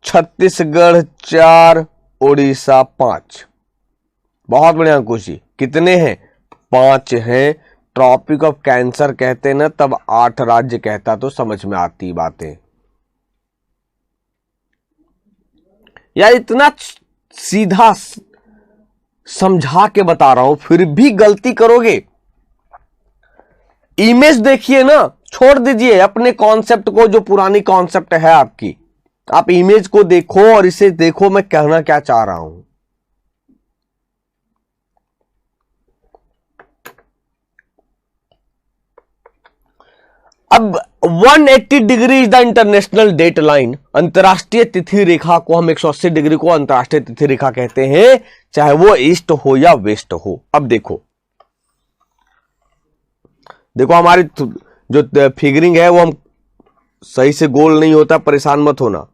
छत्तीसगढ़ 4, उड़ीसा 5। बहुत बढ़िया अंकुश जी, कितने हैं? 5 हैं। ट्रॉपिक ऑफ कैंसर कहते ना, तब 8 राज्य कहता तो समझ में आती बातें। यार इतना सीधा समझा के बता रहा हूं, फिर भी गलती करोगे। इमेज देखिए ना, छोड़ दीजिए अपने कॉन्सेप्ट को, जो पुरानी कॉन्सेप्ट है आपकी, आप इमेज को देखो और इसे देखो मैं कहना क्या चाह रहा हूं। अब 180 degree is the international date line, अंतरराष्ट्रीय तिथि रेखा को हम 180 डिग्री को अंतरराष्ट्रीय तिथि रेखा कहते हैं, चाहे वो ईस्ट हो या वेस्ट हो। अब देखो हमारी जो फिगरिंग है वो हम सही से गोल नहीं होता, परेशान मत होना।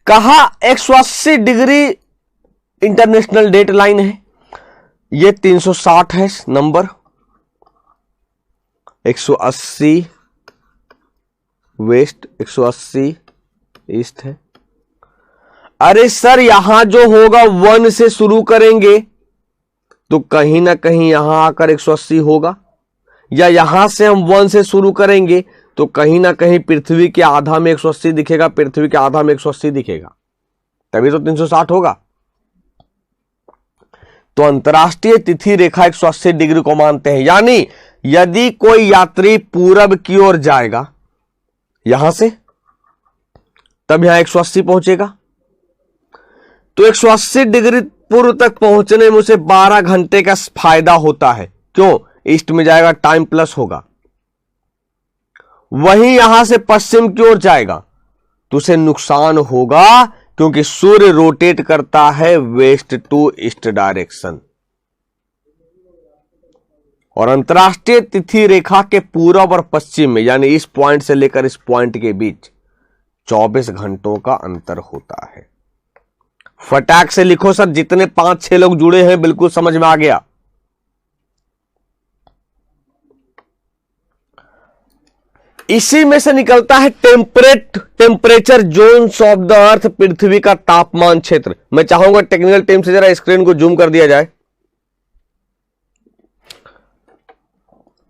कहा 180 डिग्री इंटरनेशनल डेट लाइन है, ये 360 है नंबर, 180 वेस्ट, 180 ईस्ट है। अरे सर यहां जो होगा 1 से शुरू करेंगे तो कहीं ना कहीं यहां आकर 180 होगा, या यहां से हम 1 से शुरू करेंगे तो कहीं ना कहीं पृथ्वी के आधा में 180 दिखेगा, पृथ्वी के आधा में 180 दिखेगा, तभी तो 360 होगा। तो अंतरराष्ट्रीय तिथि रेखा 180 डिग्री को मानते हैं, यानी यदि कोई यात्री पूरब की ओर जाएगा यहां से, तब यहां 180 पहुंचेगा, तो 180 डिग्री पूर्व तक पहुंचने में उसे 12 घंटे का फायदा होता है। क्यों? ईस्ट में जाएगा, टाइम प्लस होगा। वहीं यहां से पश्चिम की ओर जाएगा तो उसे नुकसान होगा, क्योंकि सूर्य रोटेट करता है वेस्ट टू ईस्ट डायरेक्शन, और अंतरराष्ट्रीय तिथि रेखा के पूरब और पश्चिम में, यानी इस पॉइंट से लेकर इस पॉइंट के बीच 24 घंटों का अंतर होता है। फटाक से लिखो सर, जितने 5-6 लोग जुड़े हैं बिल्कुल समझ में आ गया। इसी में से निकलता है temperature zones of the earth, पृथ्वी का तापमान क्षेत्र। मैं चाहूंगा टेक्निकल टीम से जरा स्क्रीन को जूम कर दिया जाए।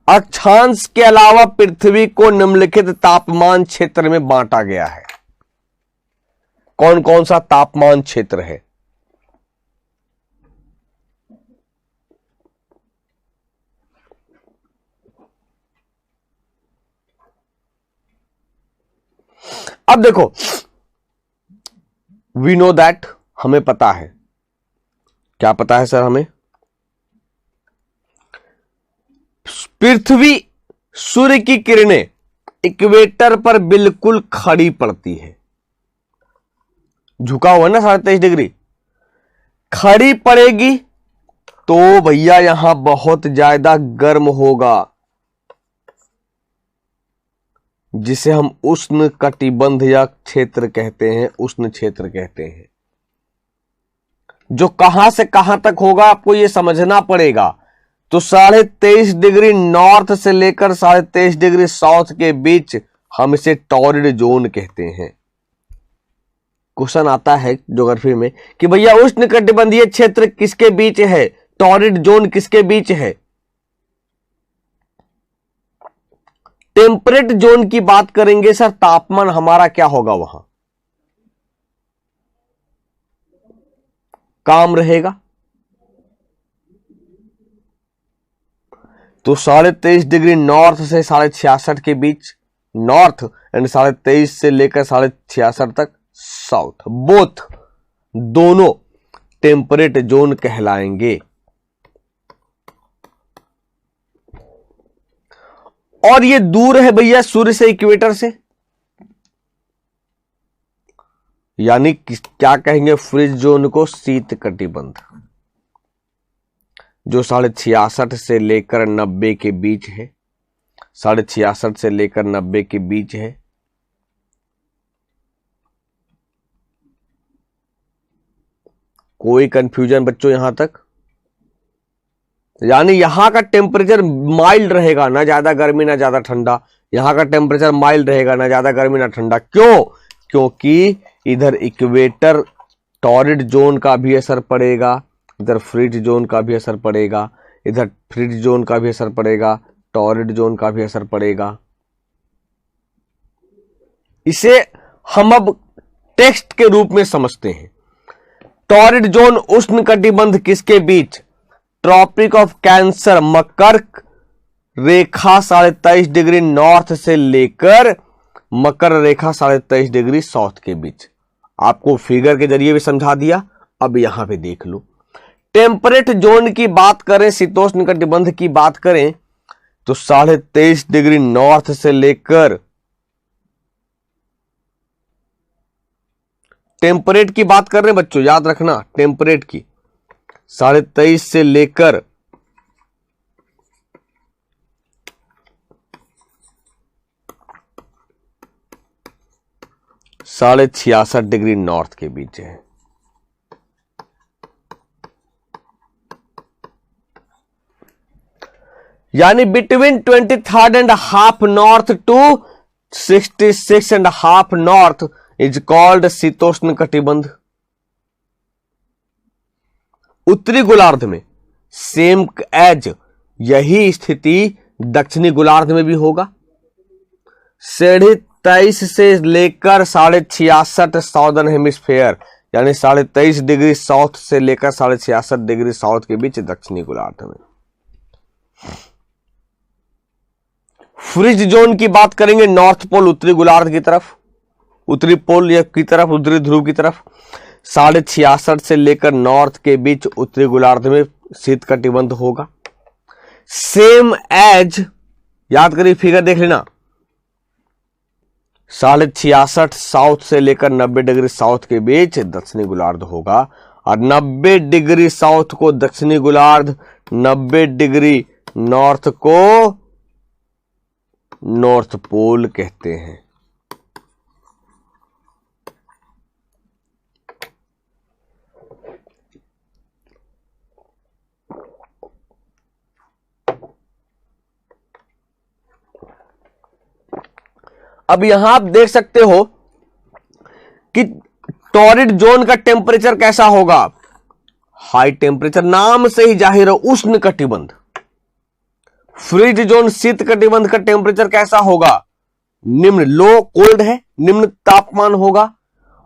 अक्षांश के अलावा पृथ्वी को निम्नलिखित तापमान क्षेत्र में बांटा गया है। कौन कौन सा तापमान क्षेत्र है? अब देखो, वी नो दैट, हमें पता है। क्या पता है सर हमें? पृथ्वी, सूर्य की किरणें इक्वेटर पर बिल्कुल खड़ी पड़ती है, झुका हुआ ना 23.5 डिग्री, खड़ी पड़ेगी तो भैया यहां बहुत ज्यादा गर्म होगा, जिसे हम उष्ण कटिबंध या क्षेत्र कहते हैं, उष्ण क्षेत्र कहते हैं। जो कहां से कहां तक होगा आपको यह समझना पड़ेगा। तो 23.5 डिग्री नॉर्थ से लेकर 23.5 डिग्री साउथ के बीच हम इसे टॉरिड जोन कहते हैं। क्वेश्चन आता है ज्योग्राफी में कि भैया उष्ण कटिबंधीय क्षेत्र किसके बीच है, टॉरिड जोन किसके बीच है? टेम्परेट जोन की बात करेंगे सर, तापमान हमारा क्या होगा? वहां काम रहेगा। तो 23.5 डिग्री नॉर्थ से 66.5 के बीच नॉर्थ, एंड 23.5 से लेकर 66.5 तक साउथ, बोथ दोनों टेम्परेट जोन कहलाएंगे। और ये दूर है भैया सूर्य से, इक्वेटर से, यानी क्या कहेंगे फ्रिज जोन को? शीत कटिबंध, जो 66.5 से लेकर 90 के बीच है, 66.5 से लेकर 90 के बीच है। कोई कंफ्यूजन बच्चों यहां तक? यानी यहां का टेम्परेचर माइल्ड रहेगा, ना ज्यादा गर्मी ना ज्यादा ठंडा। यहां का टेम्परेचर माइल्ड रहेगा, ना ज्यादा गर्मी ना ठंडा। क्यों? क्योंकि इधर इक्वेटर टॉरिड जोन का भी असर पड़ेगा, इधर फ्रिज जोन का भी असर पड़ेगा, इधर फ्रिज जोन का भी असर पड़ेगा, टॉरिड जोन का भी असर पड़ेगा। इसे हम अब टेक्स्ट के रूप में समझते हैं। टॉरिड जोन उष्णकटिबंध किसके बीच? ट्रॉपिक ऑफ कैंसर, मकर रेखा 23.5 डिग्री नॉर्थ से लेकर मकर रेखा 23.5 डिग्री साउथ के बीच। आपको फिगर के जरिए भी समझा दिया, अब यहां पे देख लो। टेम्परेट जोन की बात करें, शीतोष्ण कटिबंध की बात करें तो 23.5 डिग्री नॉर्थ से लेकर, टेम्परेट की बात कर रहे हैं बच्चों, याद रखना टेम्परेट की, 23.5 से लेकर 66.5 डिग्री नॉर्थ के बीच है। यानी between 23.5 north to 66.5 north is called शीतोष्ण कटिबंध। उत्तरी गोलार्ध में सेम एज यही स्थिति दक्षिणी गोलार्ध में भी होगा। 23.5 से लेकर 66.5 साउदर्न हेमिस्फेयर, यानी 23.5 डिग्री साउथ से लेकर 66.5 डिग्री साउथ के बीच दक्षिणी गोलार्ध में। फ्रिज जोन की बात करेंगे, नॉर्थ पोल उत्तरी गोलार्ध की तरफ, उत्तरी पोल की तरफ, उत्तरी ध्रुव की तरफ, 66.5 से लेकर नॉर्थ के बीच उत्तरी गोलार्ध में शीत कटिबंध होगा। सेम एज, याद करिए फिगर देख लेना, 66.5 साउथ से लेकर 90 डिग्री साउथ के बीच दक्षिणी गोलार्ध होगा। और 90 डिग्री साउथ को दक्षिणी गोलार्ध, 90 डिग्री नॉर्थ को नॉर्थ पोल कहते हैं। अब यहां आप देख सकते हो कि टॉरिड जोन का टेम्परेचर कैसा होगा? हाई टेम्परेचर, नाम से ही जाहिर है उष्ण कटिबंध। फ्रिज जोन शीत कटिबंध का टेम्परेचर कैसा होगा? निम्न, लो कोल्ड है, निम्न तापमान होगा।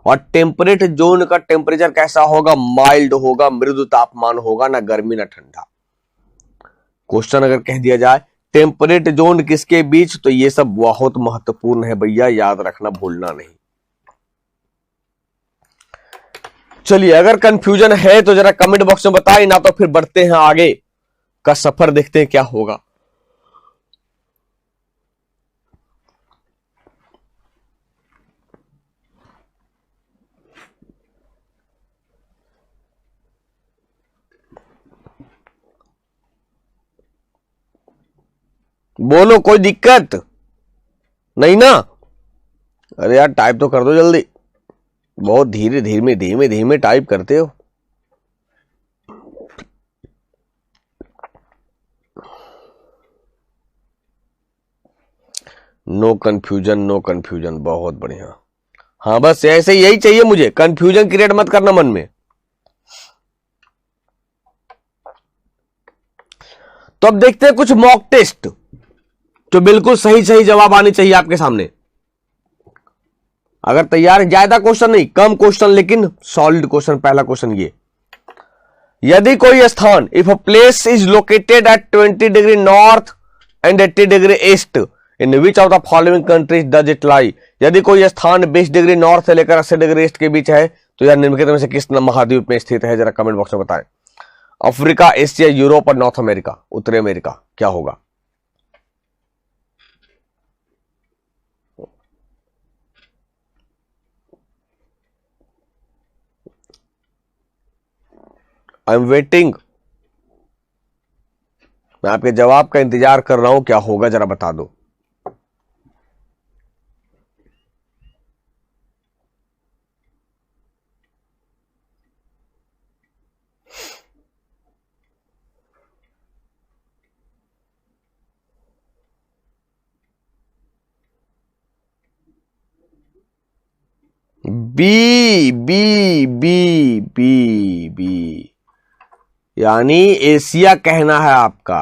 और टेम्परेट जोन का टेम्परेचर कैसा होगा? माइल्ड होगा, मृदु तापमान होगा, ना गर्मी ना ठंडा। क्वेश्चन अगर कह दिया जाए टेम्परेट जोन किसके बीच, तो ये सब बहुत महत्वपूर्ण है भैया, याद रखना, भूलना नहीं। चलिए, अगर कंफ्यूजन है तो जरा कमेंट बॉक्स में बताएं, ना तो फिर बढ़ते हैं आगे का सफर, देखते हैं क्या होगा। बोलो, कोई दिक्कत नहीं ना? अरे यार टाइप तो कर दो जल्दी, बहुत धीरे धीमे धीमे धीमे टाइप करते हो। नो कंफ्यूजन, नो कंफ्यूजन, बहुत बढ़िया। हाँ बस ऐसे यही चाहिए मुझे, कंफ्यूजन क्रिएट मत करना मन में। तो अब देखते हैं कुछ मॉक टेस्ट, जो बिल्कुल सही सही जवाब आने चाहिए आपके सामने। अगर तैयार है, ज्यादा क्वेश्चन नहीं, कम क्वेश्चन, लेकिन सॉलिड क्वेश्चन। पहला क्वेश्चन ये, यदि कोई स्थान, if a place is located at 20 degree north and 80 degree east, in which of the following countries does it लाई? यदि कोई स्थान 20 डिग्री नॉर्थ से लेकर 80 डिग्री ईस्ट के बीच है, तो यह निम्नलिखित में से किस महाद्वीप में स्थित है? जरा कमेंट बॉक्स में बताएं। अफ्रीका, एशिया, यूरोप और नॉर्थ अमेरिका, उत्तरी अमेरिका, क्या होगा? आई एम वेटिंग, मैं आपके जवाब का इंतजार कर रहा हूं, क्या होगा जरा बता दो। B B B B B, यानी एशिया कहना है आपका।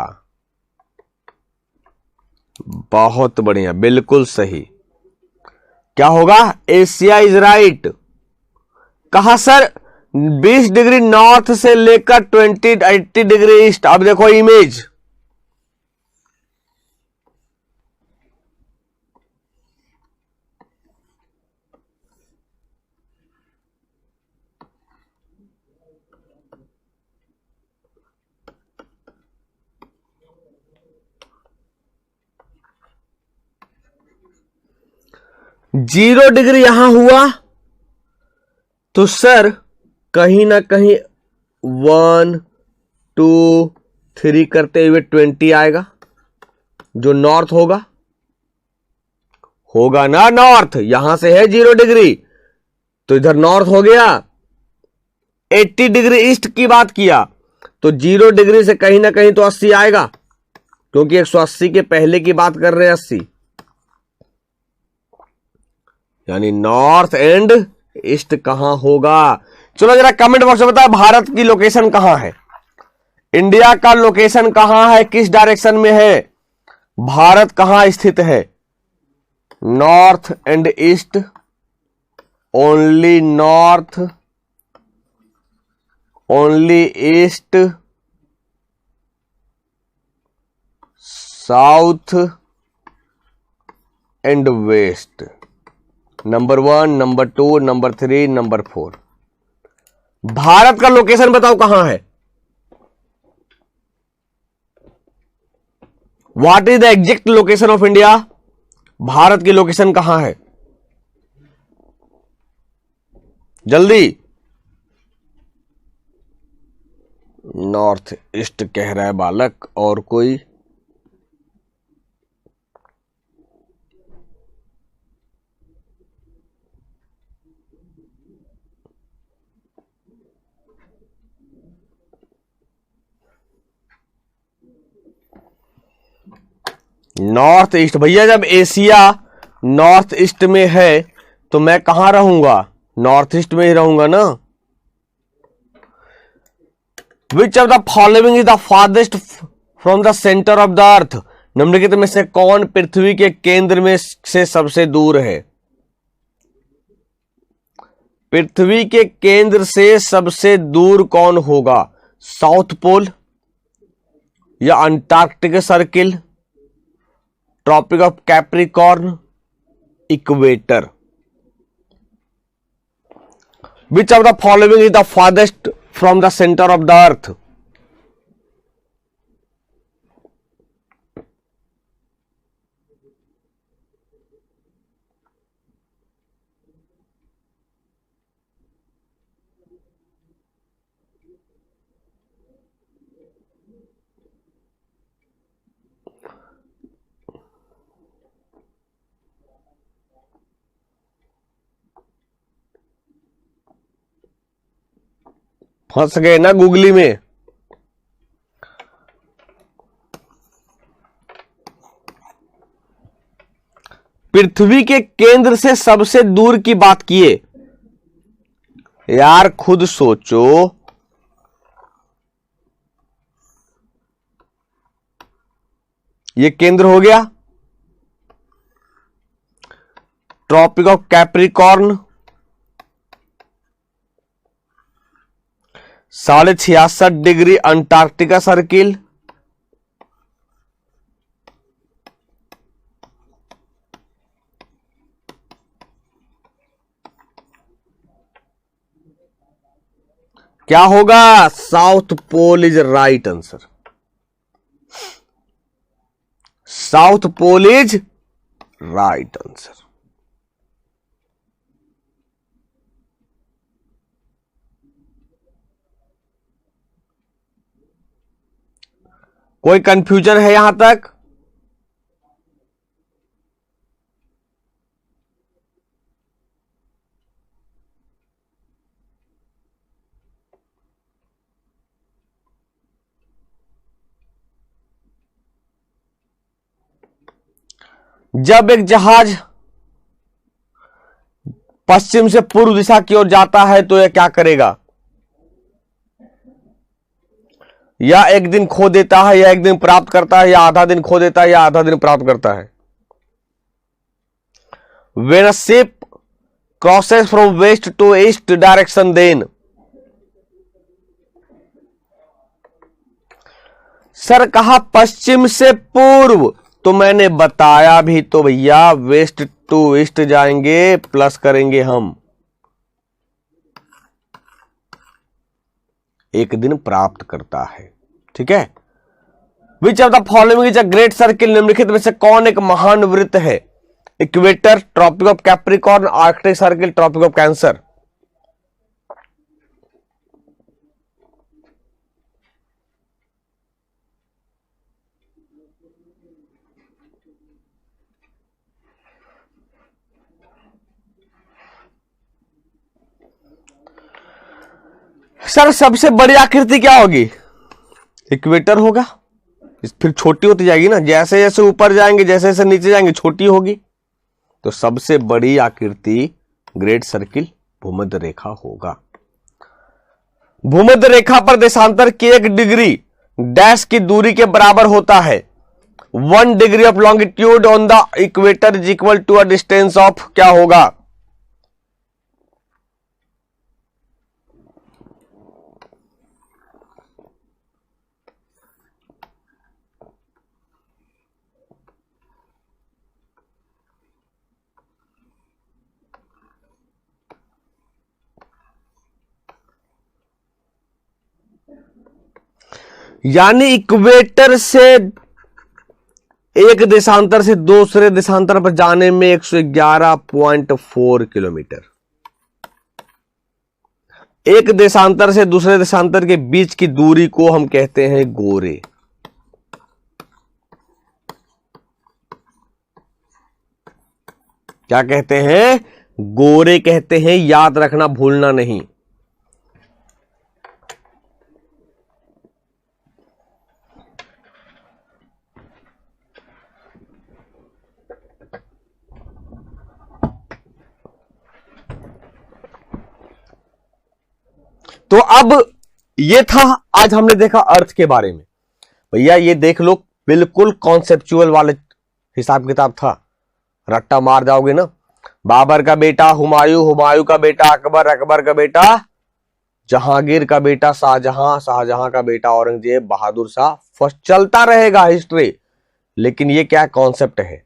बहुत बढ़िया, बिल्कुल सही। क्या होगा? Asia is right. कहा सर? 20 डिग्री नॉर्थ से लेकर 80 डिग्री ईस्ट। अब देखो इमेज, जीरो डिग्री यहां हुआ तो सर कहीं ना कहीं 1 2 3 करते हुए 20 आएगा, जो नॉर्थ होगा। होगा ना नॉर्थ? यहां से है 0 डिग्री तो इधर नॉर्थ हो गया। 80 डिग्री ईस्ट की बात किया तो 0 डिग्री से कहीं ना कहीं तो 80 आएगा, क्योंकि 180 के पहले की बात कर रहे हैं 80, यानी नॉर्थ एंड ईस्ट कहां होगा? चलो जरा कमेंट बॉक्स में बताओ भारत की लोकेशन कहां है, इंडिया का लोकेशन कहां है, किस डायरेक्शन में है, भारत कहां स्थित है? North and east, only north, only east, south and west. Number 1, number 2, number 3, number 4। भारत का लोकेशन बताओ कहां है? What is the exact location of India? भारत की लोकेशन कहां है? जल्दी। नॉर्थ ईस्ट कह रहा है बालक, और कोई? North east. भैया जब एशिया नॉर्थ ईस्ट में है तो मैं कहां रहूंगा? नॉर्थ ईस्ट में ही रहूंगा ना। विच of the following is the farthest from the centre of the अर्थ? निम्नलिखित में से कौन पृथ्वी के केंद्र में से सबसे दूर है? पृथ्वी के केंद्र से सबसे दूर कौन होगा? साउथ पोल या Antarctic circle, tropic of Capricorn, equator? Which of the following is the farthest from the centre of the earth? फंस गए ना गूगली में। पृथ्वी के केंद्र से सबसे दूर की बात किए, यार खुद सोचो। ये केंद्र हो गया tropic of Capricorn, 66.5 degree Antarctica circle, क्या होगा? South pole is right answer. South pole is right answer. कोई कंफ्यूजन है यहां तक? जब एक जहाज पश्चिम से पूर्व दिशा की ओर जाता है तो यह क्या करेगा? या एक दिन खो देता है, या एक दिन प्राप्त करता है, या आधा दिन खो देता है, या आधा दिन प्राप्त करता है। When a ship crosses from west to east direction, then sir कहा पश्चिम से पूर्व, तो मैंने बताया भी तो भैया, वेस्ट टू ईस्ट जाएंगे, प्लस करेंगे हम, एक दिन प्राप्त करता है। ठीक है। Which of the following is a great circle, निम्नलिखित में से कौन एक महान वृत्त है? Equator, tropic of Capricorn, Arctic circle, tropic of Cancer. Sir सबसे बड़ी आकृति क्या होगी? इक्वेटर होगा, फिर छोटी होती जाएगी ना, जैसे जैसे ऊपर जाएंगे, जैसे जैसे नीचे जाएंगे छोटी होगी। तो सबसे बड़ी आकृति ग्रेट सर्किल भूमध्य रेखा होगा। भूमध्य रेखा पर देशांतर की 1 डिग्री डैश की दूरी के बराबर होता है। 1 degree of longitude on the equator is equal to a distance of क्या होगा? यानी इक्वेटर से एक देशांतर से दूसरे देशांतर पर जाने में 111.4 किलोमीटर। एक देशांतर से दूसरे देशांतर के बीच की दूरी को हम कहते हैं गोरे। क्या कहते हैं? गोरे कहते हैं, याद रखना, भूलना नहीं। तो अब ये था, आज हमने देखा अर्थ के बारे में। भैया ये देख लो, बिल्कुल कॉन्सेप्चुअल वाले हिसाब किताब था, रट्टा मार जाओगे ना। बाबर का बेटा हुमायूं, हुमायूं का बेटा अकबर, अकबर का बेटा जहांगीर का बेटा शाहजहां, शाहजहां का बेटा औरंगजेब, बहादुर शाह, फर्स्ट चलता रहेगा हिस्ट्री। लेकिन ये क्या कॉन्सेप्ट है?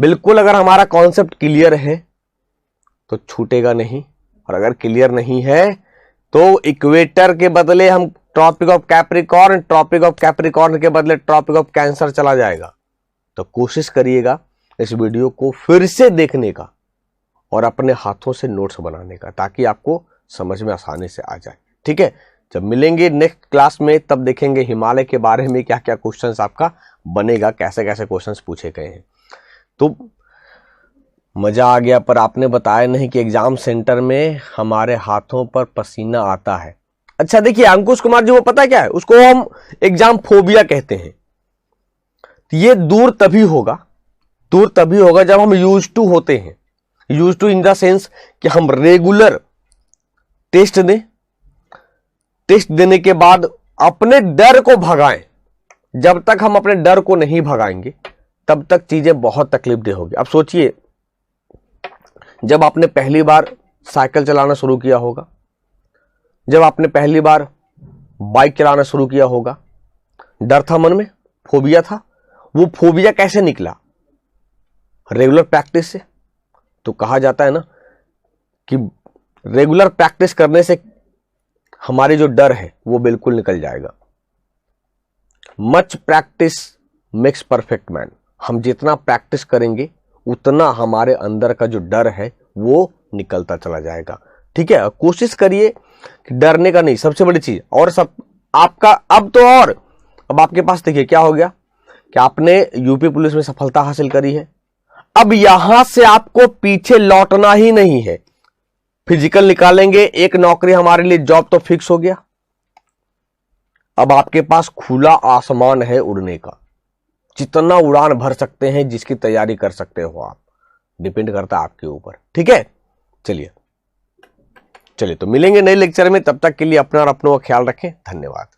बिल्कुल अगर हमारा कॉन्सेप्ट क्लियर है तो छूटेगा नहीं, और अगर क्लियर नहीं है तो इक्वेटर के बदले हम tropic of Capricorn, tropic of Capricorn के बदले ट्रॉपिक ऑफ कैंसर चला जाएगा। तो कोशिश करिएगा इस वीडियो को फिर से देखने का और अपने हाथों से नोट्स बनाने का, ताकि आपको समझ में आसानी से आ जाए। ठीक है। जब मिलेंगे नेक्स्ट क्लास में तब देखेंगे हिमालय के बारे में क्या क्या क्वेश्चंस आपका बनेगा, कैसे कैसे क्वेश्चंस पूछे गए हैं। तो मजा आ गया, पर आपने बताया नहीं कि एग्जाम सेंटर में हमारे हाथों पर पसीना आता है। अच्छा देखिए अंकुश कुमार जी, वो पता क्या है, उसको हम एग्जाम फोबिया कहते हैं। ये दूर तभी होगा जब हम यूज टू होते हैं। Use to in the sense कि हम रेगुलर टेस्ट दें, टेस्ट देने के बाद अपने डर को भगाएं। जब तक हम अपने डर को नहीं भगाएंगे तब तक चीजें बहुत तकलीफ दे होगी। अब सोचिए, जब आपने पहली बार साइकिल चलाना शुरू किया होगा, जब आपने पहली बार बाइक चलाना शुरू किया होगा, डर था मन में, फोबिया था। वो फोबिया कैसे निकला? रेगुलर प्रैक्टिस से। तो कहा जाता है ना कि रेगुलर प्रैक्टिस करने से हमारी जो डर है वो बिल्कुल निकल जाएगा। Much practice makes perfect man. हम जितना प्रैक्टिस करेंगे उतना हमारे अंदर का जो डर है वो निकलता चला जाएगा। ठीक है। कोशिश करिए कि डरने का नहीं, सबसे बड़ी चीज। और सब आपका अब आपके पास देखिए क्या हो गया कि आपने यूपी पुलिस में सफलता हासिल करी है। अब यहां से आपको पीछे लौटना ही नहीं है। फिजिकल निकालेंगे, एक नौकरी हमारे लिए, जॉब तो फिक्स हो गया। अब आपके पास खुला आसमान है उड़ने का, जितना उड़ान भर सकते हैं, जिसकी तैयारी कर सकते हो आप, डिपेंड करता है आपके ऊपर। ठीक है। चलिए तो मिलेंगे नए लेक्चर में, तब तक के लिए अपना और अपनों का ख्याल रखें। धन्यवाद।